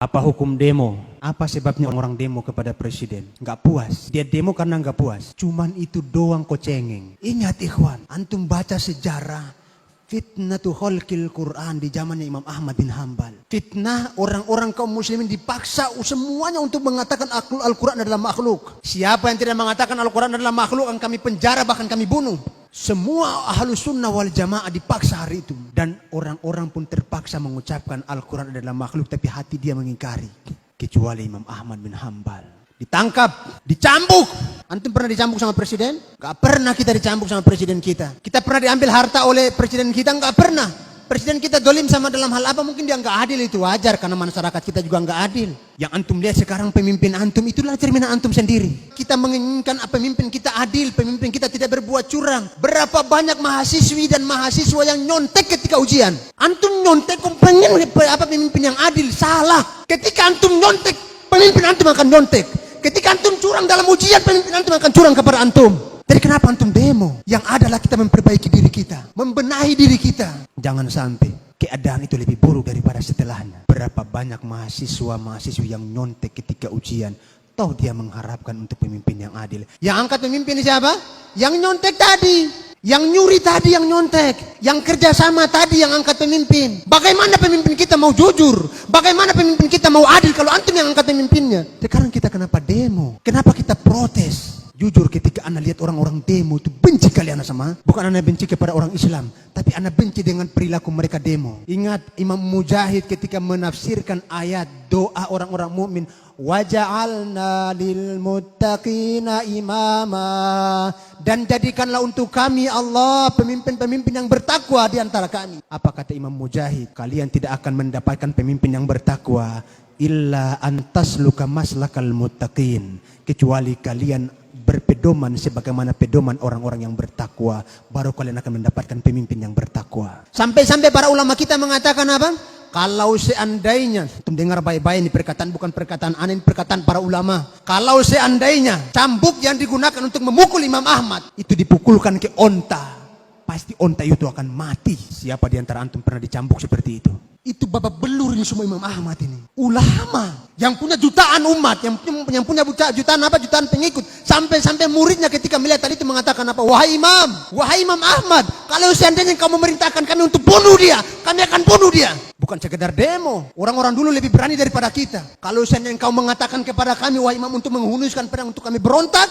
Apa hukum demo? Apa sebabnya orang demo kepada presiden? Nggak puas. Dia demo karena nggak puas. Cuman itu doang kok cengeng. Ingat ikhwan, antum baca sejarah fitnatu khalqil Quran di zamannya Imam Ahmad bin Hambal. Fitnah orang-orang kaum muslimin dipaksa semuanya untuk mengatakan Al-Quran adalah makhluk. Siapa yang tidak mengatakan Al-Quran adalah makhluk akan kami penjara, bahkan kami bunuh. Semua ahlus sunnah wal jamaah dipaksa hari itu. Dan orang-orang pun terpaksa mengucapkan Al-Quran adalah makhluk, tapi hati dia mengingkari. Kecuali Imam Ahmad bin Hambal. Ditangkap, dicambuk. Antum pernah dicambuk sama presiden? Gak pernah kita dicambuk sama presiden kita. Kita pernah diambil harta oleh presiden kita? Gak pernah. Presiden kita dolim sama dalam hal apa? Mungkin dia gak adil, itu wajar. Karena masyarakat kita juga gak adil. Yang antum lihat sekarang pemimpin antum, itulah cerminan antum sendiri. Kita menginginkan pemimpin kita adil, pemimpin kita tidak berbuat curang. Berapa banyak mahasiswi dan mahasiswa yang nyontek ketika ujian. Antum nyontek, pengen pemimpin yang adil. Salah. Ketika antum nyontek, pemimpin antum akan nyontek. Ketika antum curang dalam ujian, pemimpin antum akan curang kepada antum. Jadi kenapa antum demo? Yang adalah kita memperbaiki diri kita, membenahi diri kita. Jangan sampai keadaan itu lebih buruk daripada setelahnya. Berapa banyak mahasiswa-mahasiswi yang nyontek ketika ujian, toh dia mengharapkan untuk pemimpin yang adil. Yang angkat pemimpin siapa? Yang nyontek tadi. Yang nyuri tadi yang nyontek. Yang kerjasama tadi yang angkat pemimpin. Bagaimana pemimpin kita mau jujur? Bagaimana pemimpin kita mau adil kalau antum yang angkat pemimpinnya? Sekarang kita kenapa demo? Kenapa kita protes? Jujur ketika anda lihat orang-orang demo itu benci kali anda sama. Bukan anda benci kepada orang Islam, tapi anda benci dengan perilaku mereka demo. Ingat Imam Mujahid ketika menafsirkan ayat doa orang-orang mukmin, waja'alna lil muttaqina imama, dan jadikanlah untuk kami Allah pemimpin-pemimpin yang bertakwa di antara kami. Apa kata Imam Mujahid? Kalian tidak akan mendapatkan pemimpin yang bertakwa illa antasluka maslakal muttaqin, kecuali kalian berpedoman sebagaimana pedoman orang-orang yang bertakwa, baru kalian akan mendapatkan pemimpin yang bertakwa. Sampai-sampai para ulama kita mengatakan apa? Kalau seandainya, antum dengar baik-baik ini perkataan, bukan perkataan aneh, ini perkataan para ulama. Kalau seandainya cambuk yang digunakan untuk memukul Imam Ahmad itu dipukulkan ke onta, pasti onta itu akan mati. Siapa di antara antum pernah dicambuk seperti itu? Itu babak belur ini semua Imam Ahmad ini. Ulama yang punya jutaan umat, yang punya jutaan pengikut. Sampai-sampai muridnya ketika melihat tadi itu mengatakan apa? Wahai Imam Ahmad, kalau seandainya kau memerintahkan kami untuk bunuh dia, kami akan bunuh dia. Bukan sekedar demo. Orang-orang dulu lebih berani daripada kita. Kalau seandainya kau mengatakan kepada kami, wahai Imam, untuk menghunuskan pedang untuk kami berontak,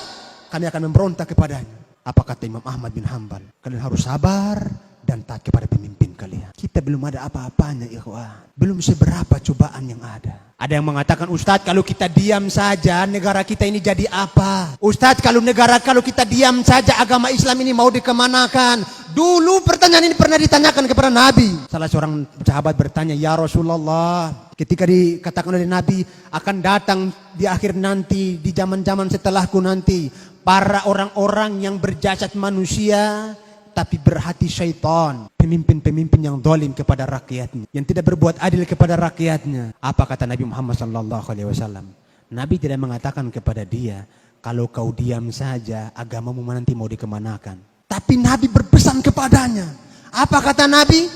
kami akan memberontak kepadanya. Apa kata Imam Ahmad bin Hambal? Kalian harus sabar dan taat kepada pemimpin kalian. Kita belum ada apa-apanya, ikhwan. Belum seberapa cobaan yang ada. Ada yang mengatakan, Ustadz, kalau kita diam saja negara kita ini jadi apa? Ustadz, kalau kita diam saja agama Islam ini mau dikemanakan? Dulu pertanyaan ini pernah ditanyakan kepada Nabi. Salah seorang sahabat bertanya, ya Rasulullah, ketika dikatakan oleh Nabi akan datang di akhir nanti, di zaman-zaman setelahku nanti, para orang-orang yang berjasad manusia tapi berhati syaitan, pemimpin-pemimpin yang zalim kepada rakyatnya, yang tidak berbuat adil kepada rakyatnya. Apa kata Nabi Muhammad SAW? Nabi tidak mengatakan kepada dia, kalau kau diam saja agamamu nanti mau dikemanakan. Tapi Nabi berpesan kepadanya. Apa kata Nabi?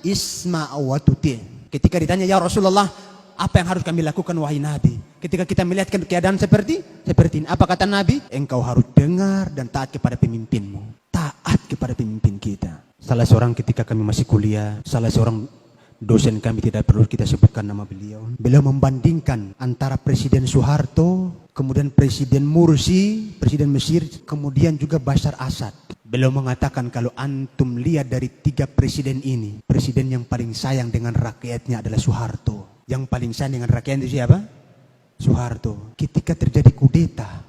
Isma' wa tuti'. Ketika ditanya, ya Rasulullah, apa yang harus kami lakukan wahai Nabi? Ketika kita melihat keadaan seperti ini, apa kata Nabi? Engkau harus dengar dan taat kepada pemimpinmu. Taat kepada pemimpin kita. Salah seorang ketika kami masih kuliah, salah seorang dosen kami, tidak perlu kita sebutkan nama beliau. Beliau membandingkan antara Presiden Soeharto, kemudian Presiden Mursi, Presiden Mesir, kemudian juga Bashar Assad. Beliau mengatakan kalau antum lihat dari 3 presiden ini, presiden yang paling sayang dengan rakyatnya adalah Soeharto. Yang paling sayang dengan rakyatnya itu siapa? Soeharto. Ketika terjadi kudeta,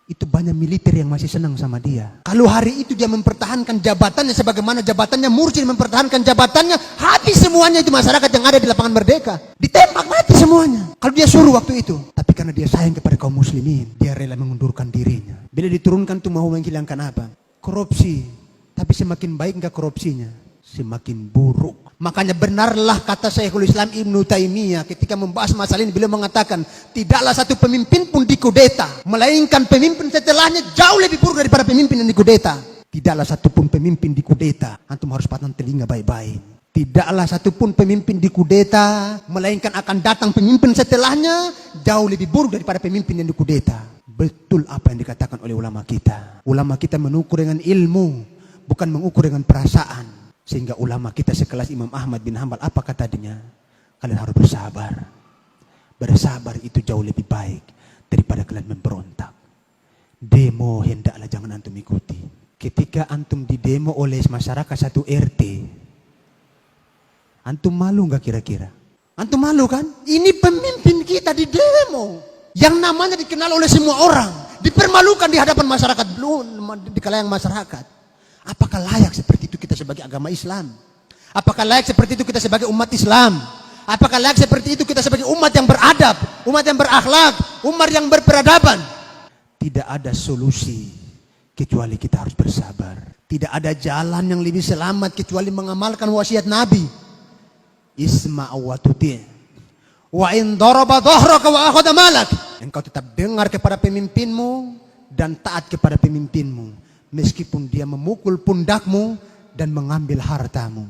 itu banyak militer yang masih senang sama dia. Kalau hari itu dia mempertahankan jabatannya sebagaimana jabatannya Mursi mempertahankan jabatannya, habis semuanya itu masyarakat yang ada di lapangan Merdeka. Ditembak mati semuanya. Kalau dia suruh waktu itu. Tapi karena dia sayang kepada kaum muslimin, dia rela mengundurkan dirinya. Bila diturunkan itu mau menghilangkan apa? Korupsi. Tapi semakin baik enggak korupsinya? Semakin buruk. Makanya benarlah kata Syekhul Islam Ibnu Taimiyah ketika membahas masalah ini, beliau mengatakan tidaklah satu pemimpin pun dikudeta, melainkan pemimpin setelahnya jauh lebih buruk daripada pemimpin yang dikudeta. Tidaklah satu pun pemimpin dikudeta. Antum harus patah telinga baik-baik. Tidaklah satupun pemimpin dikudeta, melainkan akan datang pemimpin setelahnya jauh lebih buruk daripada pemimpin yang dikudeta. Betul apa yang dikatakan oleh ulama kita. Ulama kita mengukur dengan ilmu, bukan mengukur dengan perasaan. Sehingga ulama kita sekelas Imam Ahmad bin Hanbal, apa kata dia? Kalian harus bersabar. Bersabar itu jauh lebih baik daripada kalian memberontak. Demo hendaklah jangan antum ikuti. Ketika antum didemo oleh masyarakat satu RT, antum malu nggak kira-kira? Antum malu kan? Ini pemimpin kita di demo, yang namanya dikenal oleh semua orang, dipermalukan di hadapan masyarakat, belum di kalangan masyarakat. Apakah layak seperti itu kita sebagai agama Islam? Apakah layak seperti itu kita sebagai umat Islam? Apakah layak seperti itu kita sebagai umat yang beradab, umat yang berakhlak, umat yang berperadaban? Tidak ada solusi kecuali kita harus bersabar. Tidak ada jalan yang lebih selamat kecuali mengamalkan wasiat Nabi. Isma' wa tuti'. Wa in daraba dhahraka wa akhadha malak. Engkau tetap dengar kepada pemimpinmu dan taat kepada pemimpinmu meskipun dia memukul pundakmu dan mengambil hartamu.